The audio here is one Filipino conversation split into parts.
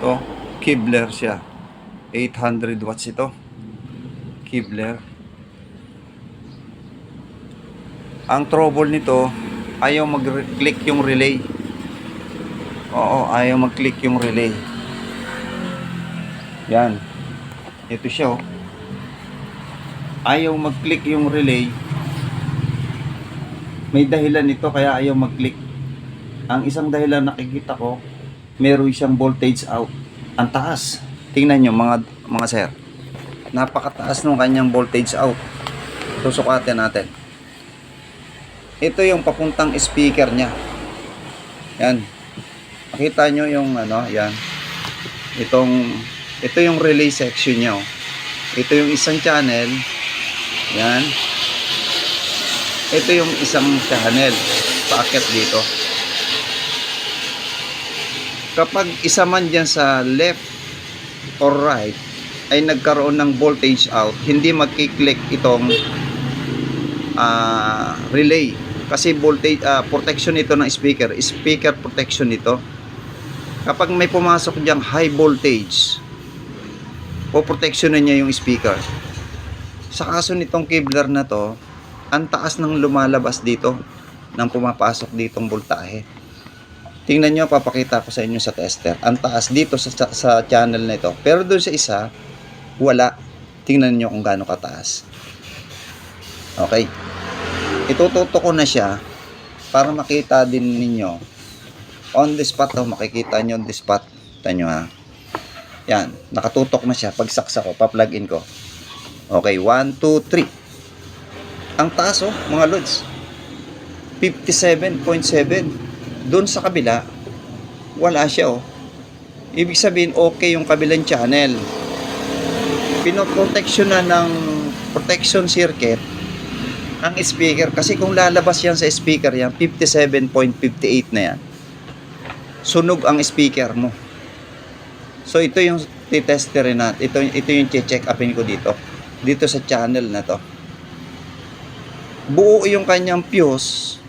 To, Kevlar siya. 800 watts ito. Kevlar. Ang trouble nito, ayaw mag-click yung relay. Oo, ayaw mag-click yung relay. Yan. Ito siya, oh. Ayaw mag-click yung relay. May dahilan nito kaya ayaw mag-click. Ang isang dahilan nakikita ko, meron siyang voltage out. Ang taas. Tingnan nyo mga sir. Napakataas ng kanyang voltage out. Susukatin natin. Ito yung papuntang speaker niya. Yan. Makita nyo yung yan. Ito yung relay section niya, oh. Ito yung isang channel. Yan. Ito yung isang channel. Paakyat dito. Kapag isa man dyan sa left or right ay nagkaroon ng voltage out, hindi magkiklik itong relay. Kasi voltage protection ito ng speaker protection ito. Kapag may pumasok diyang high voltage, o protectionan niya yung speaker. Sa kaso nitong Kevlar na to, ang taas ng lumalabas dito nang pumapasok ditong voltahe. Tingnan nyo, papakita ko sa inyo sa tester. Ang taas dito sa channel na ito. Pero doon sa isa, wala. Tingnan nyo kung gaano kataas. Okay. Itututo ko na siya para makita din ninyo. On the spot, makikita nyo on the spot. Tingnan nyo, ha. Yan. Nakatutok na siya. Pag saksa ko, pa-plug in ko. Okay. 1, 2, 3. Ang taas, mga lods. 57.7. Doon sa kabila, wala siya, oh. Ibig sabihin, okay yung kabilang channel. Pinoprotection na ng protection circuit ang speaker. Kasi kung lalabas yan sa speaker yan, 57.58 na yan. Sunog ang speaker mo. So, ito yung titesterin natin. Ito yung check upin ko dito. Dito sa channel na to. Buo yung kanyang fuse.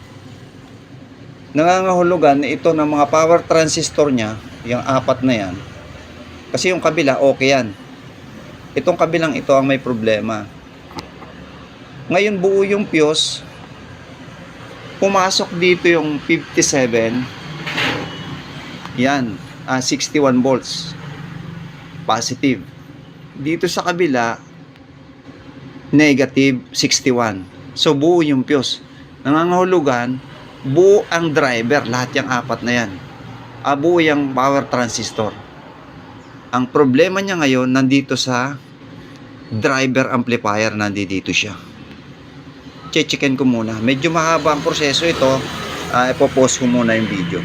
Nangangahulugan na ito ng mga power transistor niya, yung 4 na yan. Kasi yung kabila, okay yan. Itong kabilang ito ang may problema. Ngayon, buo yung fuse. Pumasok dito yung 57. Yan, 61 volts. Positive. Dito sa kabila, negative 61. So, buo yung fuse. Nangangahulugan, buo ang driver, lahat yung 4 na yan. Buo yung power transistor. Ang problema niya ngayon, nandito sa driver amplifier, nandito siya. Checkin ko muna. Medyo mahaba ang proseso ito. Ipopost ko muna yung video.